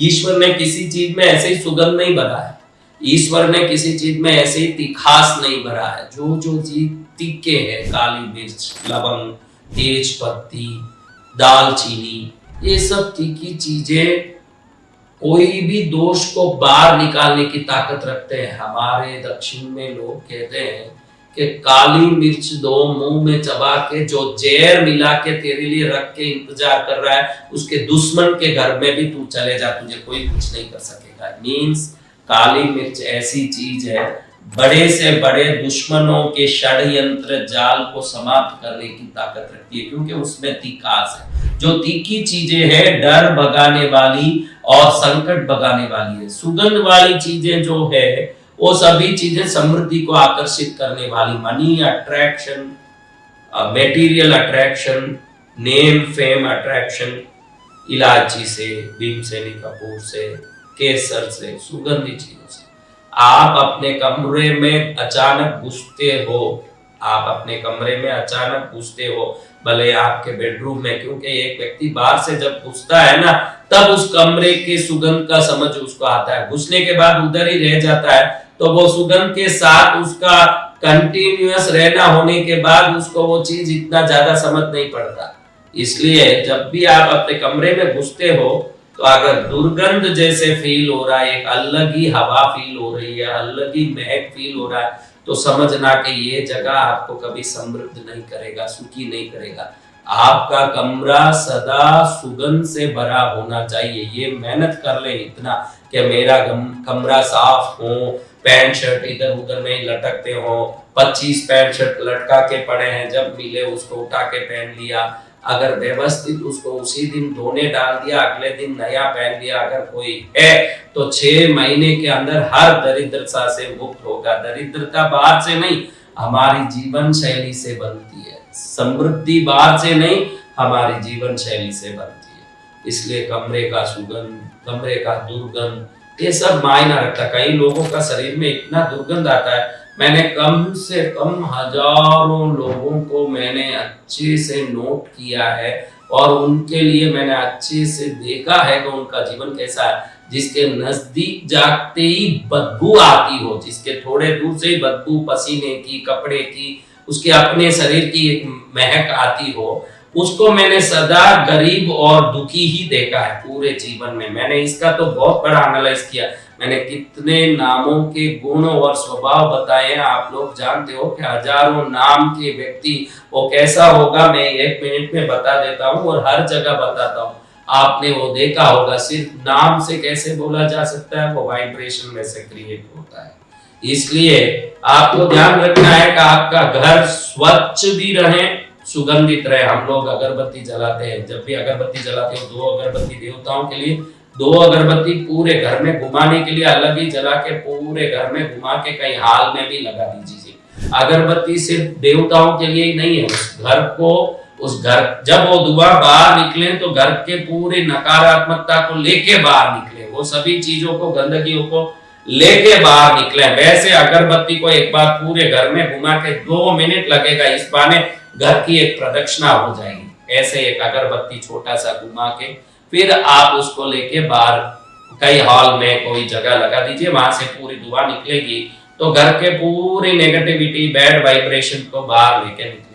ईश्वर ने किसी चीज में ऐसे ही सुगंध नहीं भरा है, ईश्वर ने किसी चीज में ऐसे ही तिखास नहीं भरा है। जो जो चीज तीखे है, काली मिर्च, लवंग, तेज पत्ती, दालचीनी, ये सब तीखी चीजें कोई भी दोष को बाहर निकालने की ताकत रखते हैं। हमारे दक्षिण में लोग कहते हैं कि काली मिर्च दो, मुंह में चबा के जो जहर मिला के तेरे लिए रख के इंतजार कर रहा है, उसके दुश्मन के घर में भी तू चले जा, तुझे कोई कुछ नहीं कर सकेगा। मीन्स काली मिर्च ऐसी चीज है, बड़े से बड़े दुश्मनों के षड्यंत्र जाल को समाप्त करने की ताकत रखती है, क्योंकि उसमें तीखास है। जो तीखी चीजें हैं, डर भगाने वाली और संकट भगाने वाली है। सुगंध वाली चीजें जो है, वो सभी चीजें समृद्धि को आकर्षित करने वाली, money attraction, material attraction, name fame attraction, इलायची से, भीमसेनी कपूर से, केसर से, सुगंधी चीजों से। आप अपने कमरे में अचानक घुसते हो, आप अपने कमरे में अचानक घुसते हो, भले आपके बेडरूम में, क्योंकि एक व्यक्ति बाहर से जब घुसता है ना, तब उस कमरे के सुगंध का समझ उसको आता है। घुसने के बाद उधर ही रह जाता है, तो वो सुगंध के साथ उसका कंटिन्यूअस रहना होने के बाद उसको वो चीज इतना ज्यादा समझ नहीं पड़ता। इसलिए जब भी आप अपने कमरे में घुसते हो, तो अगर दुर्गंध जैसे फील हो रहा है, एक अलग ही हवा फील हो रही है, अलग ही महक फील हो रहा है, तो समझना कि ये जगह आपको कभी समृद्ध नहीं करेगा, सुखी नहीं करेगा। आपका कमरा सदा सुगंध से भरा होना चाहिए। ये मेहनत कर ले इतना कि मेरा कमरा साफ हो, पैंट शर्ट इधर उधर नहीं लटकते हो, 25 पैंट शर्ट लटका के पड़े हैं, जब मिले उसको उठा के पहन लिया। अगर व्यवस्थित उसको उसी दिन धोने डाल दिया, अगले दिन नया पहन लिया अगर कोई है, तो 6 महीने के अंदर हर दरिद्रता से मुक्त होगा। दरिद्रता बाहर से नहीं, हमारी जीवन शैली से बनती है। समृद्धि बाहर से नहीं, हमारी जीवन शैली से बनती है। इसलिए कमरे का सुगंध, कमरे का दुर्गंध, ये सब मायना रखता है। कई लोगों का शरीर में इतना दुर्गंध आता है, मैंने कम से कम हजारों लोगों को मैंने अच्छे से नोट किया है, और उनके लिए मैंने अच्छे से देखा है कि उनका जीवन कैसा है। जिसके नजदीक जाते ही बदबू आती हो, जिसके थोड़े दूर से ही बदबू पसीने की, कपड़े की, उसके अपने शरीर की एक महक आती हो, उसको मैंने सदा गरीब और दुखी ही देखा है पूरे जीवन में। मैंने इसका तो बहुत बड़ा एनालाइज किया। मैंने कितने नामों के गुण और स्वभाव बताए हैं, आप लोग जानते हो कि हजारों नाम के व्यक्ति वो कैसा होगा, मैं 1 मिनट में बता देता हूँ और हर जगह बताता हूँ। आपने वो देखा होगा, सिर्फ नाम से कैसे बोला जा सकता है, वो वाइब्रेशन में से क्रिएट होता है। इसलिए आपको ध्यान रखना है कि आपका घर स्वच्छ भी रहे, सुगंधित रहे। हम लोग अगरबत्ती जलाते हैं, जब भी अगरबत्ती जलाते हो, 2 अगरबत्ती देवताओं के लिए, 2 अगरबत्ती पूरे घर में घुमाने के लिए अलग ही जला के पूरे घर में घुमा के कहीं हाल में भी लगा दीजिए। अगरबत्ती सिर्फ देवताओं के लिए ही नहीं है, उस घर जब वो धुआं बाहर निकले तो घर के पूरे नकारात्मकता को लेके बाहर निकले, वो सभी चीजों को, गंदगियों को लेके बाहर निकले। वैसे अगरबत्ती को एक बार पूरे घर में घुमा के 2 मिनट लगेगा, इस बहाने घर की एक प्रदक्षिणा हो जाएगी। ऐसे एक अगरबत्ती छोटा सा घुमा के फिर आप उसको लेके बाहर कई हॉल में कोई जगह लगा दीजिए, वहां से पूरी धुआं निकलेगी, तो घर के पूरी नेगेटिविटी, बैड वाइब्रेशन को बाहर लेके निकलेगी।